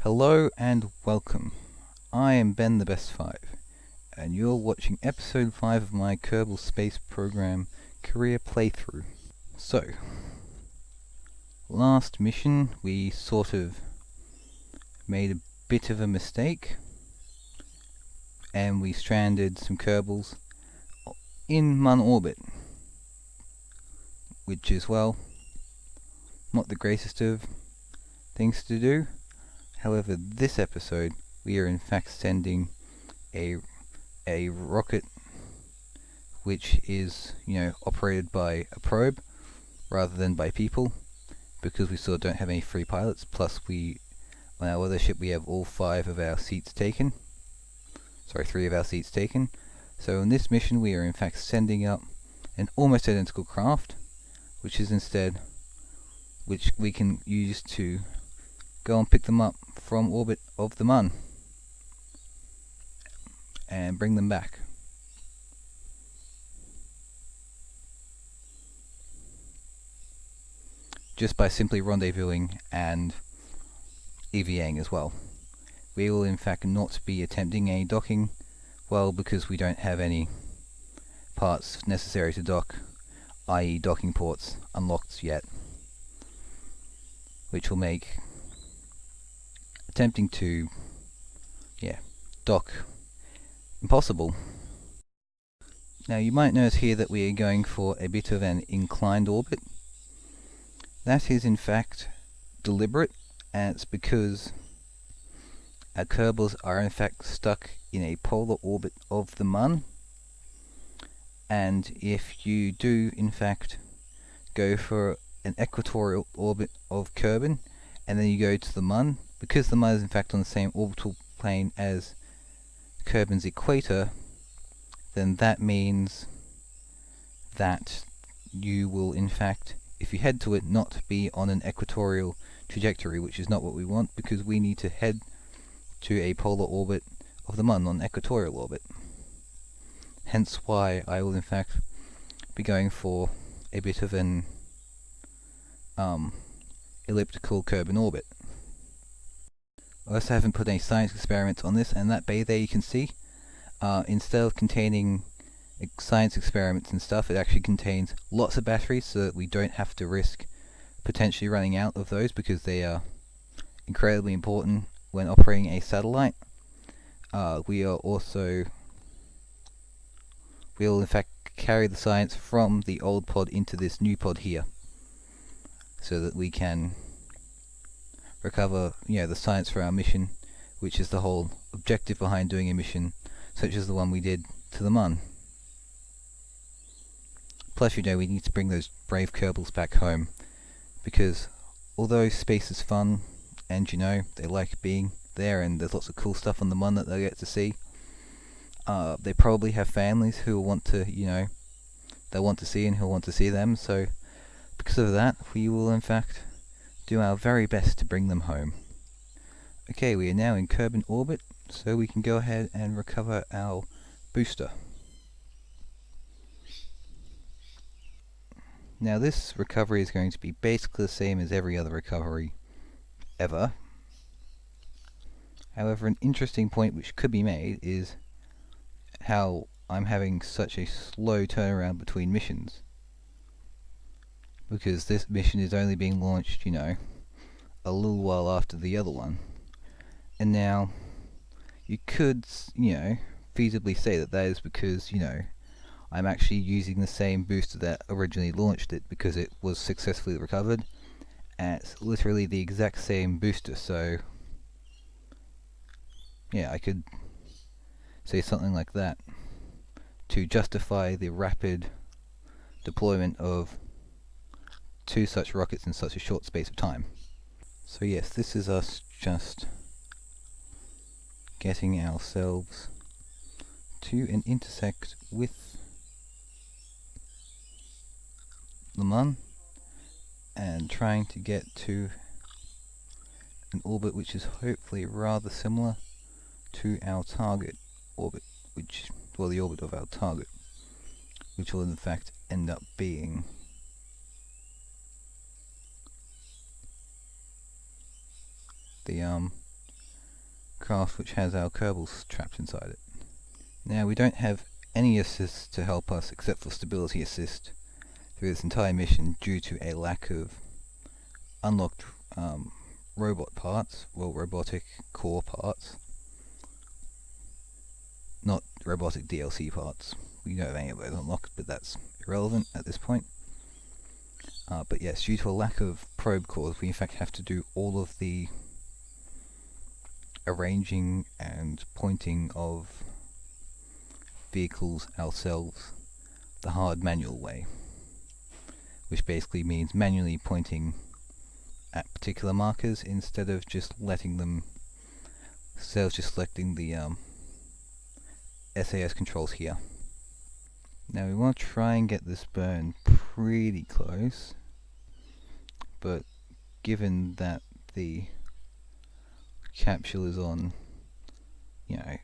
Hello and welcome. I am Ben the Best 5, and you're watching episode 5 of my Kerbal Space Program career playthrough. So, last mission we sort of made a bit of a mistake, and we stranded some kerbals in Mun orbit, which is, well, not the greatest of things to do. However, this episode we are in fact sending a rocket which is, operated by a probe rather than by people, because we still don't have any free pilots. Plus, on our other ship we have all 5 of our seats taken. Sorry, 3 of our seats taken. So in this mission we are in fact sending up an almost identical craft, which we can use to go and pick them up from orbit of the Mun and bring them back. Just by simply rendezvousing and EVAing as well. We will in fact not be attempting any docking, well, because we don't have any parts necessary to dock, i.e. docking ports, unlocked yet, which will make attempting to dock impossible. Now you might notice here that we are going for a bit of an inclined orbit. That is in fact deliberate, and it's because our kerbals are in fact stuck in a polar orbit of the Mun, and if you do in fact go for an equatorial orbit of Kerbin and then you go to the Mun, because the Mun is in fact on the same orbital plane as Kerbin's equator, then that means that you will in fact, if you head to it, not be on an equatorial trajectory, which is not what we want, because we need to head to a polar orbit of the Mun on equatorial orbit. Hence why I will in fact be going for a bit of an elliptical Kerbin orbit. I also haven't put any science experiments on this, and that bay there you can see, instead of containing science experiments and stuff, it actually contains lots of batteries, so that we don't have to risk potentially running out of those, because they are incredibly important when operating a satellite. We'll in fact carry the science from the old pod into this new pod here, so that we can recover the science for our mission, which is the whole objective behind doing a mission such as the one we did to the Mun. Plus, we need to bring those brave kerbals back home, because although space is fun and they like being there and there's lots of cool stuff on the Mun that they get to see, they probably have families who want to they want to see and who want to see them. So because of that, we will in fact do our very best to bring them home. Okay, we are now in Kerbin orbit, so we can go ahead and recover our booster. Now this recovery is going to be basically the same as every other recovery ever. However, an interesting point which could be made is how I'm having such a slow turnaround between missions, because this mission is only being launched, a little while after the other one. And now you could, feasibly say that is because, I'm actually using the same booster that originally launched it, because it was successfully recovered, and it's literally the exact same booster. So I could say something like that to justify the rapid deployment of 2 such rockets in such a short space of time. So yes, this is us just getting ourselves to an intersect with the Mun and trying to get to an orbit which is hopefully rather similar to our target orbit, the orbit of our target, which will in fact end up being the craft which has our kerbals trapped inside it. Now we don't have any assists to help us except for stability assist through this entire mission due to a lack of unlocked robot parts, well, robotic core parts, not robotic DLC parts. We don't have any of those unlocked, but that's irrelevant at this point. But yes, due to a lack of probe cores, we in fact have to do all of the arranging and pointing of vehicles ourselves the hard manual way, which basically means manually pointing at particular markers instead of just letting them, instead of just selecting the SAS controls here. Now we want to try and get this burn pretty close, but given that the capsule is on,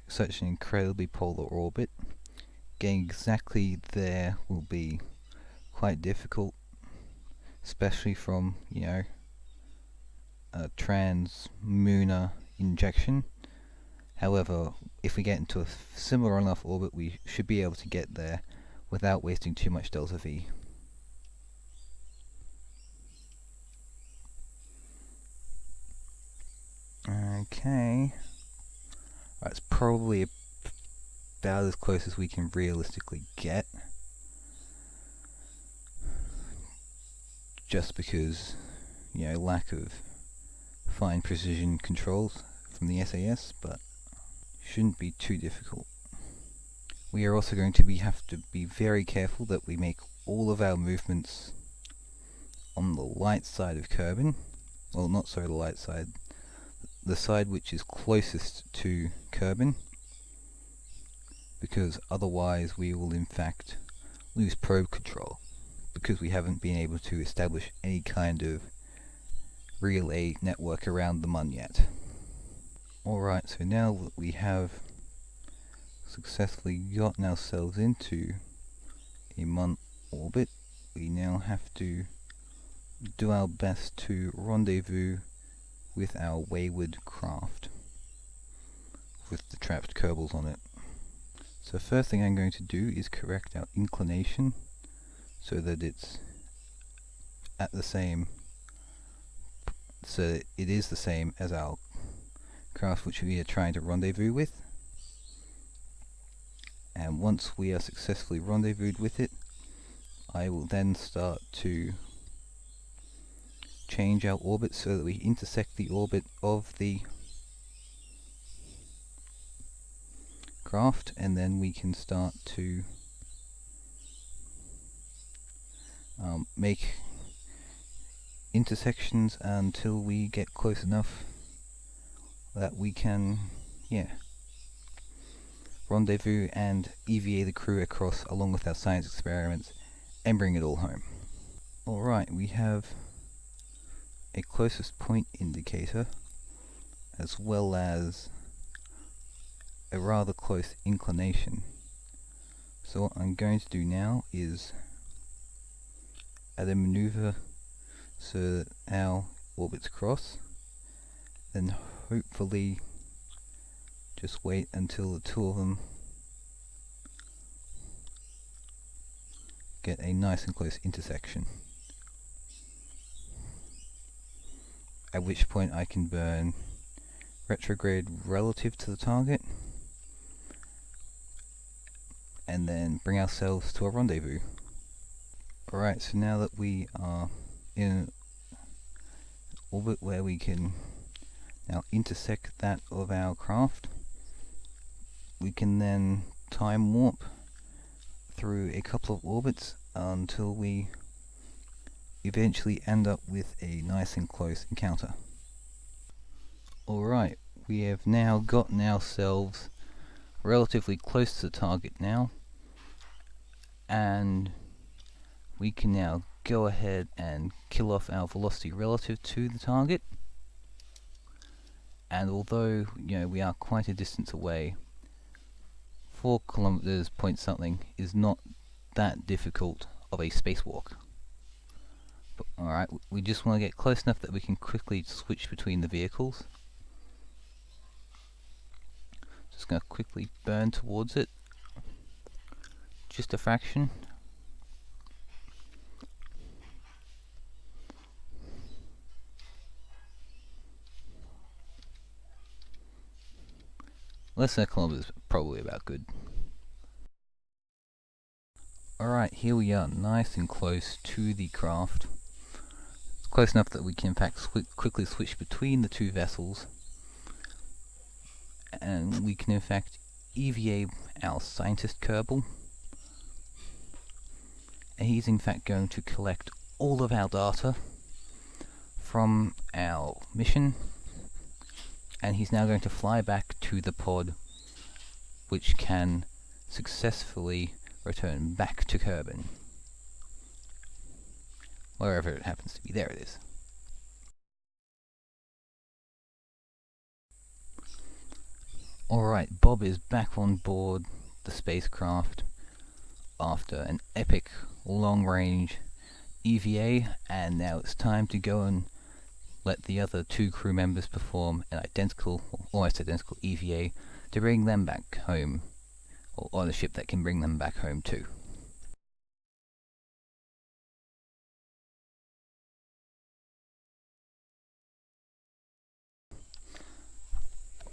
such an incredibly polar orbit, getting exactly there will be quite difficult, especially from, a trans-lunar injection. However, if we get into a similar enough orbit, we should be able to get there without wasting too much delta V. Okay. That's probably about as close as we can realistically get. Just because, lack of fine precision controls from the SAS, but shouldn't be too difficult. We are also going to have to be very careful that we make all of our movements on the light side of Kerbin. Well, not sorry, the light side. The side which is closest to Kerbin, because otherwise we will in fact lose probe control, because we haven't been able to establish any kind of relay network around the Mun yet. Alright, so now that we have successfully gotten ourselves into a Mun orbit, we now have to do our best to rendezvous with our wayward craft with the trapped kerbals on it. So first thing I'm going to do is correct our inclination so that it's at the same, so it is the same as our craft which we are trying to rendezvous with. And once we are successfully rendezvoused with it, I will then start to change our orbit so that we intersect the orbit of the craft, and then we can start to make intersections until we get close enough that we can, rendezvous and EVA the crew across along with our science experiments and bring it all home. Alright, we have a closest point indicator as well as a rather close inclination. So what I'm going to do now is add a maneuver so that our orbits cross, then hopefully just wait until the two of them get a nice and close intersection, at which point I can burn retrograde relative to the target and then bring ourselves to a rendezvous. Alright, so now that we are in an orbit where we can now intersect that of our craft, we can then time warp through a couple of orbits until we eventually end up with a nice and close encounter. Alright, we have now gotten ourselves relatively close to the target now, and we can now go ahead and kill off our velocity relative to the target. And although we are quite a distance away, 4 kilometers point something is not that difficult of a spacewalk. Alright, we just want to get close enough that we can quickly switch between the vehicles. Just going to quickly burn towards it. Just a fraction. Less than a kilometer is probably about good. Alright, here we are, nice and close to the craft. It's close enough that we can in fact quickly switch between the two vessels. And we can in fact EVA our scientist kerbal. And he's in fact going to collect all of our data from our mission. And he's now going to fly back to the pod, which can successfully return back to Kerbin. Wherever it happens to be, there it is. Alright, Bob is back on board the spacecraft after an epic long-range EVA, and now it's time to go and let the other two crew members perform an identical, or almost identical EVA to bring them back home, or on a ship that can bring them back home too.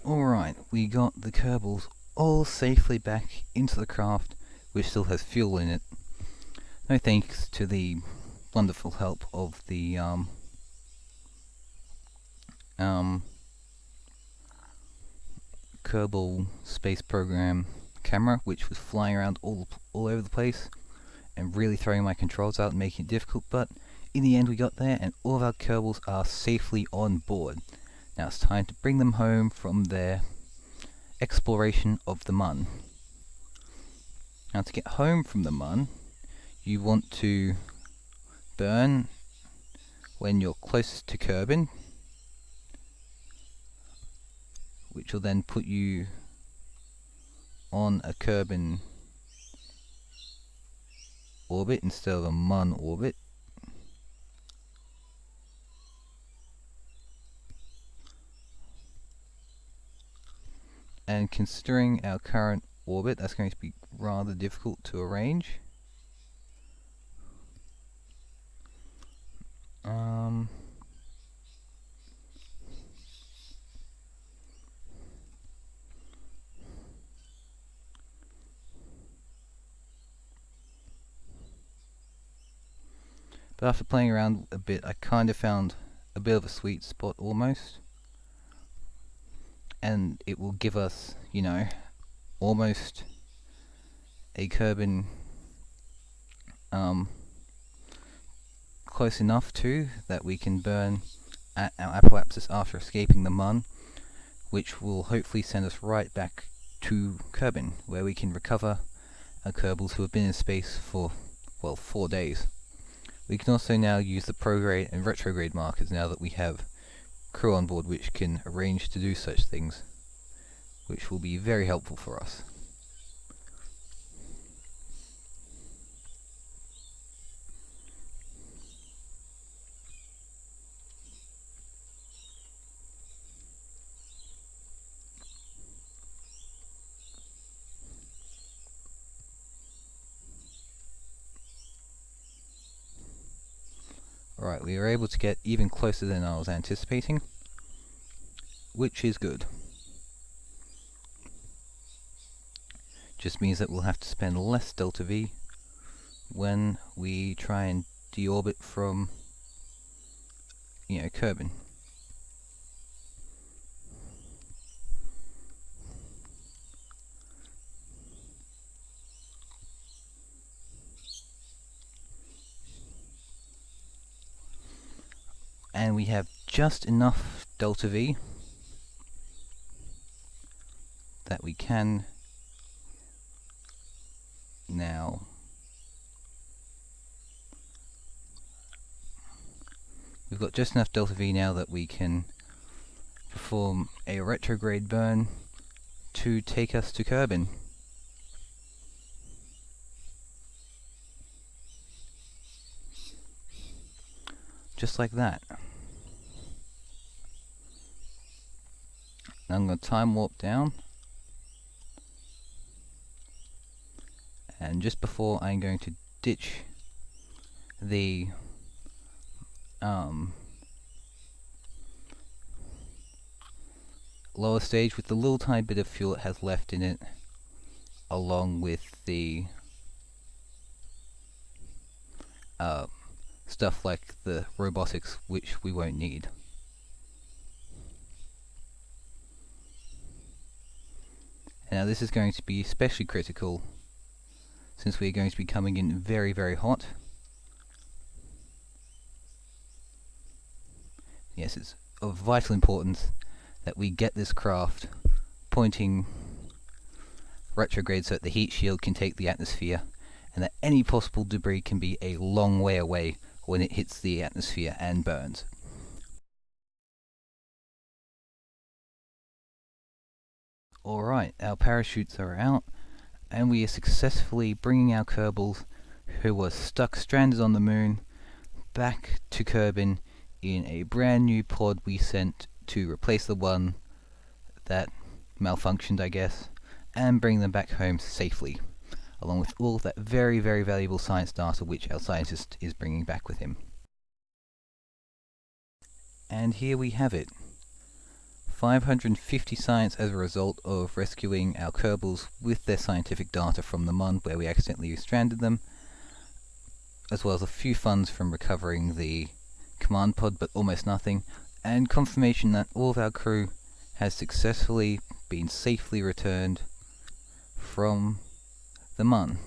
Alright, we got the kerbals all safely back into the craft, which still has fuel in it. No thanks to the wonderful help of the Kerbal space program camera, which was flying around all over the place and really throwing my controls out and making it difficult, but in the end we got there and all of our kerbals are safely on board. Now it's time to bring them home from their exploration of the Mun. Now to get home from the Mun, you want to burn when you're closest to Kerbin, which will then put you on a Kerbin orbit instead of a Mun orbit. And considering our current orbit, that's going to be rather difficult to arrange. But after playing around a bit, I kind of found a bit of a sweet spot almost. And it will give us, you know, almost a Kerbin close enough to that we can burn at our apoapsis after escaping the Mun, which will hopefully send us right back to Kerbin, where we can recover our kerbals who have been in space for, well, 4 days. We can also now use the prograde and retrograde markers now that we have crew on board which can arrange to do such things, which will be very helpful for us. Alright, we were able to get even closer than I was anticipating, which is good. Just means that we'll have to spend less delta V when we try and deorbit from, you know, Kerbin. And we have just enough delta V that we can now we've got just enough delta V now that we can perform a retrograde burn to take us to Kerbin. Just like that. Now I'm going to time warp down. And just before I'm going to ditch the lower stage with the little tiny bit of fuel it has left in it, along with the stuff like the robotics, which we won't need. Now this is going to be especially critical since we're going to be coming in very, very hot. Yes, it's of vital importance that we get this craft pointing retrograde so that the heat shield can take the atmosphere, and that any possible debris can be a long way away when it hits the atmosphere and burns. Alright, our parachutes are out, and we are successfully bringing our kerbals, who were stuck stranded on the moon, back to Kerbin in a brand new pod we sent to replace the one that malfunctioned, I guess, and bring them back home safely, along with all of that very, very valuable science data which our scientist is bringing back with him. And here we have it. 550 science as a result of rescuing our kerbals with their scientific data from the Mun, where we accidentally stranded them, as well as a few funds from recovering the command pod, but almost nothing, and confirmation that all of our crew has successfully been safely returned from the Mun.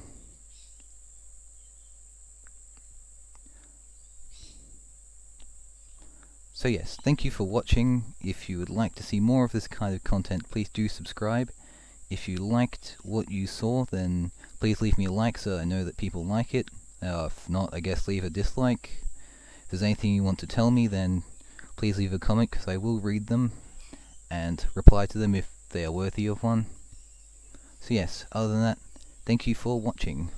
So yes, thank you for watching. If you would like to see more of this kind of content, please do subscribe. If you liked what you saw, then please leave me a like so I know that people like it. If not, I guess leave a dislike. If there's anything you want to tell me, then please leave a comment, because I will read them and reply to them if they are worthy of one. So yes, other than that, thank you for watching.